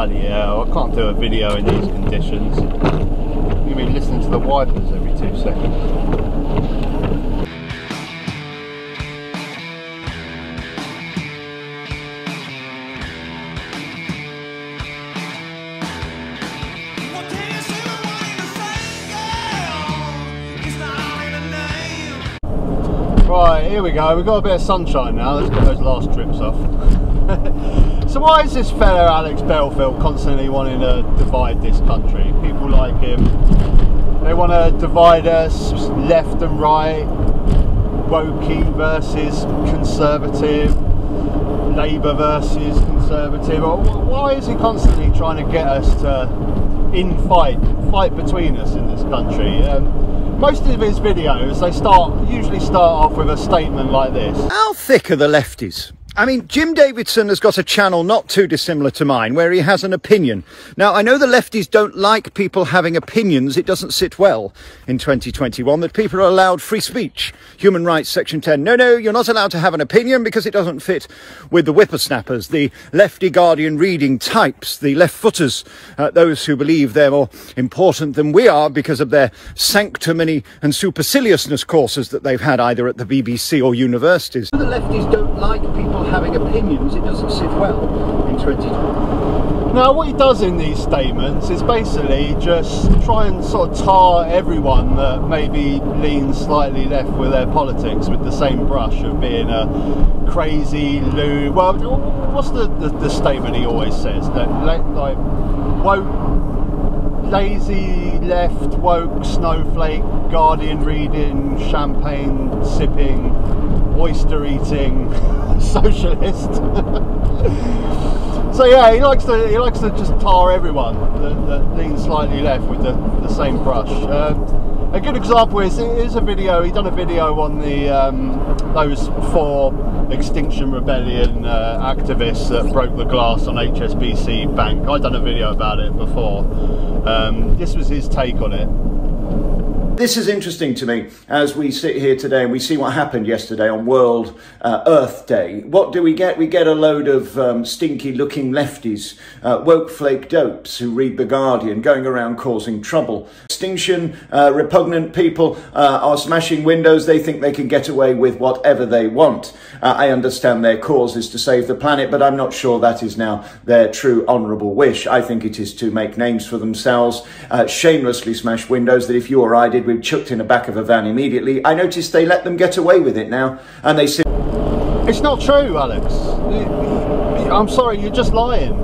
bloody hell, I can't do a video in these conditions. You'll be listening to the wipers every 2 seconds. Right, here we go, we've got a bit of sunshine now, let's get those last drips off. So why is this fella Alex Belfield constantly wanting to divide this country? People like him, they want to divide us left and right, wokey versus conservative, Labour versus conservative. Why is he constantly trying to get us to fight between us in this country? Most of his videos, they usually start off with a statement like this. How thick are the lefties? I mean, Jim Davidson has got a channel not too dissimilar to mine where he has an opinion. Now, I know the lefties don't like people having opinions. It doesn't sit well in 2021 that people are allowed free speech. Human rights, section 10. No, you're not allowed to have an opinion because it doesn't fit with the whippersnappers, the lefty Guardian reading types, the left-footers, those who believe they're more important than we are because of their sanctimony and superciliousness courses that they've had either at the BBC or universities. The lefties don't like people having opinions. It doesn't sit well in 2020. Now what he does in these statements is basically just try and sort of tar everyone that maybe leans slightly left with their politics with the same brush of being a crazy loo. Well, what's the statement he always says? That like woke, lazy left, woke, snowflake, Guardian reading, champagne sipping, oyster eating socialist. So yeah, he likes to just tar everyone that leans slightly left with the same brush. A good example is a video. He done a video on the those 4 Extinction Rebellion activists that broke the glass on HSBC Bank. I've done a video about it before. This was his take on it. This is interesting to me as we sit here today and we see what happened yesterday on World Earth Day. What do we get? We get a load of stinky looking lefties, woke flake dopes who read The Guardian, going around causing trouble. Extinction, repugnant people are smashing windows. They think they can get away with whatever they want. I understand their cause is to save the planet, but I'm not sure that is now their true honourable wish. I think it is to make names for themselves, shamelessly smash windows that if you or I did, we'd chucked in the back of a van immediately. I noticed they let them get away with it now, and they say it's not true, Alex. I'm sorry, you're just lying,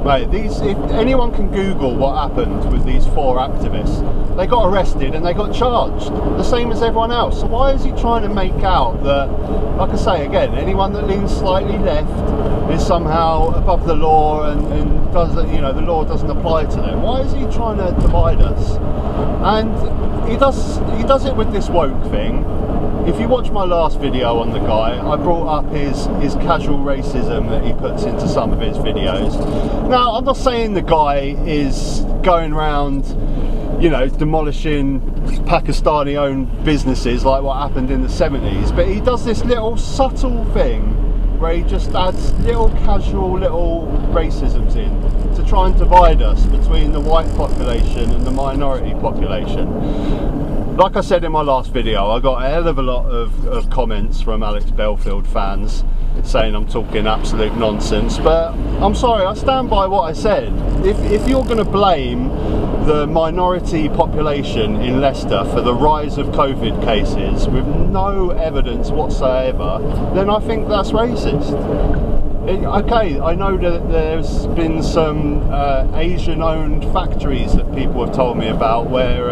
mate. If anyone can Google what happened with these 4 activists, they got arrested and they got charged, the same as everyone else. So why is he trying to make out that, like I say again, anyone that leans slightly left is somehow above the law and doesn't, you know, the law doesn't apply to them? Why is he trying to divide us? And he does it with this woke thing. If you watch my last video on the guy, I brought up his casual racism that he puts into some of his videos. Now, I'm not saying the guy is going around, you know, demolishing Pakistani-owned businesses like what happened in the 70s, but he does this little subtle thing where he just adds little casual little racisms in to try and divide us between the white population and the minority population. Like I said in my last video, I got a hell of a lot of comments from Alex Belfield fans saying I'm talking absolute nonsense, but I'm sorry, I stand by what I said. If you're going to blame the minority population in Leicester for the rise of COVID cases with no evidence whatsoever, then I think that's racist. Okay, I know that there's been some Asian-owned factories that people have told me about where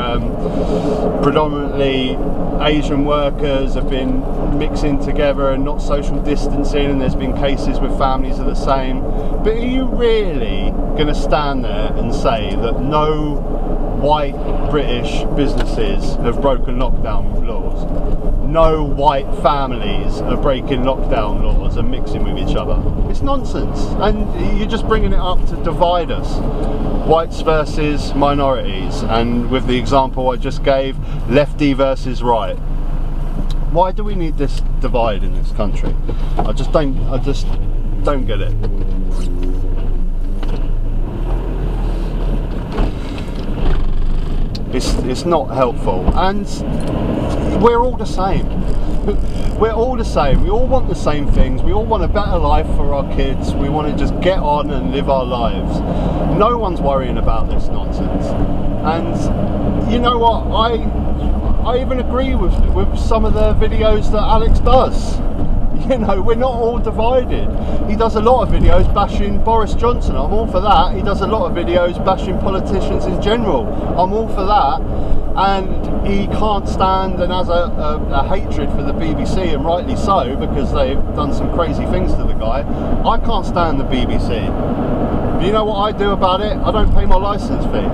predominantly Asian workers have been mixing together and not social distancing, and there's been cases with families of the same. But are you really going to stand there and say that no white British businesses have broken lockdown laws? No white families are breaking lockdown laws and mixing with each other? It's nonsense, and you're just bringing it up to divide us, whites versus minorities, and with the example I just gave, lefty versus right. Why do we need this divide in this country? I just don't get it. It's not helpful, and we're all the same. We're all the same. We all want the same things. We all want a better life for our kids. We want to just get on and live our lives. No one's worrying about this nonsense. And you know what? I even agree with some of the videos that Alex does. You know, we're not all divided. He does a lot of videos bashing Boris Johnson. I'm all for that. He does a lot of videos bashing politicians in general. I'm all for that. And he can't stand and has a hatred for the BBC, and rightly so, because they've done some crazy things to the guy. I can't stand the BBC. But you know what I do about it? I don't pay my licence fee.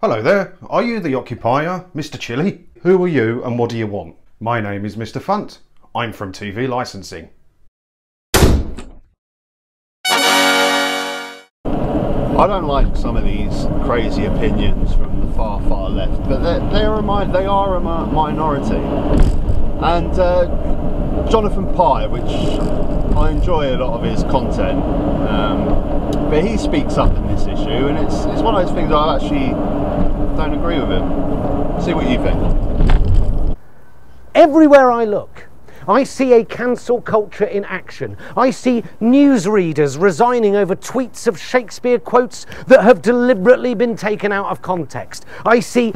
Hello there. Are you the occupier, Mr. Chilly? Who are you and what do you want? My name is Mr. Funt. I'm from TV licensing. I don't like some of these crazy opinions from the far left, but they are a minority. And Jonathan Pye, which I enjoy a lot of his content, but he speaks up in this issue, and it's one of those things I actually don't agree with him. See what you think. Everywhere I look, I see a cancel culture in action. I see newsreaders resigning over tweets of Shakespeare quotes that have deliberately been taken out of context. I see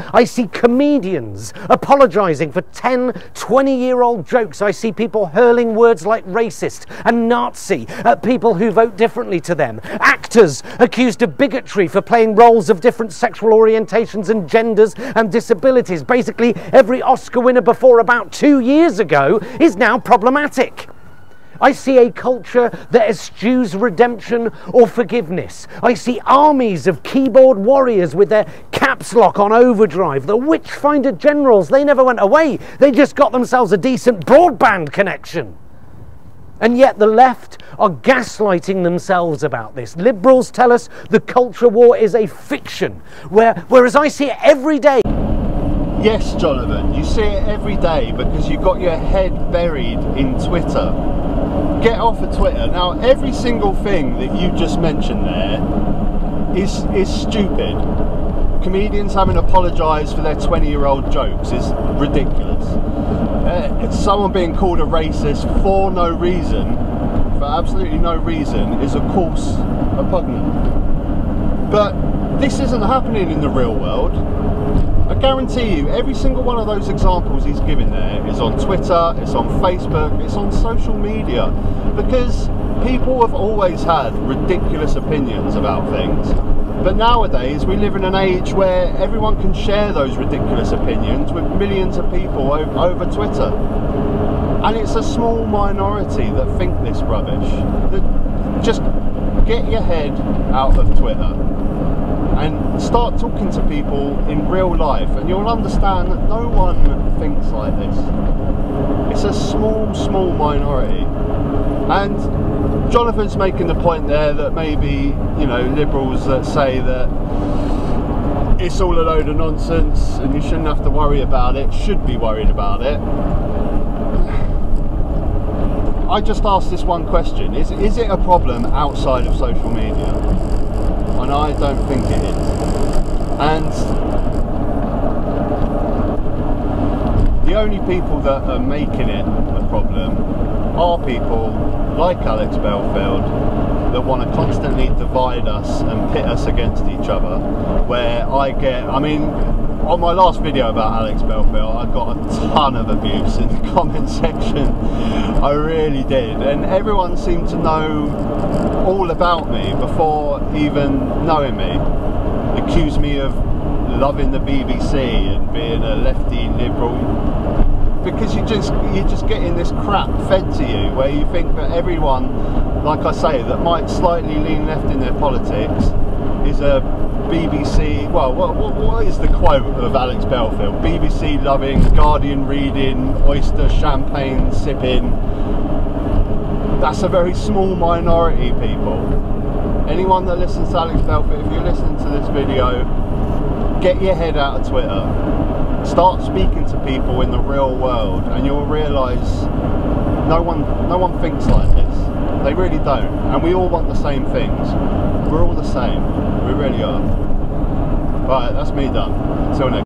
comedians apologising for 10, 20-year-old jokes. I see people hurling words like racist and Nazi at people who vote differently to them. Actors accused of bigotry for playing roles of different sexual orientations and genders and disabilities. Basically, every Oscar winner before about 2 years ago is now problematic. I see a culture that eschews redemption or forgiveness. I see armies of keyboard warriors with their caps lock on overdrive. The witchfinder generals, they never went away. They just got themselves a decent broadband connection. And yet the left are gaslighting themselves about this. Liberals tell us the culture war is a fiction, whereas I see it every day. Yes, Jonathan, you see it every day because you've got your head buried in Twitter. Get off of Twitter. Now, every single thing that you just mentioned there is stupid. Comedians having apologised for their 20-year-old jokes is ridiculous. Someone being called a racist for no reason, for absolutely no reason, is of course repugnant. But this isn't happening in the real world. I guarantee you, every single one of those examples he's given there is on Twitter, it's on Facebook, it's on social media, because people have always had ridiculous opinions about things. But nowadays, we live in an age where everyone can share those ridiculous opinions with millions of people over Twitter. And it's a small minority that think this rubbish. Just get your head out of Twitter and start talking to people in real life, and you'll understand that no one thinks like this. It's a small minority. And Jonathan's making the point there that maybe, you know, liberals that say that it's all a load of nonsense and you shouldn't have to worry about it, should be worried about it. I just asked this one question: is it a problem outside of social media? And I don't think it is. And the only people that are making it a problem are people like Alex Belfield that want to constantly divide us and pit us against each other. Where I mean, on my last video about Alex Belfield, I got a ton of abuse in the comment section. I really did, and everyone seemed to know all about me before even knowing me. Accused me of loving the BBC and being a lefty liberal, because you're just getting this crap fed to you where you think that everyone, like I say, that might slightly lean left in their politics is a BBC, well, what is the quote of Alex Belfield? BBC loving, Guardian reading, oyster champagne sipping. That's a very small minority, people. Anyone that listens to Alex Belfield, if you're listening to this video, get your head out of Twitter. Start speaking to people in the real world, and you'll realise no one thinks like this. They really don't. And we all want the same things. We're all the same. We really are. Right, that's me done. Until next.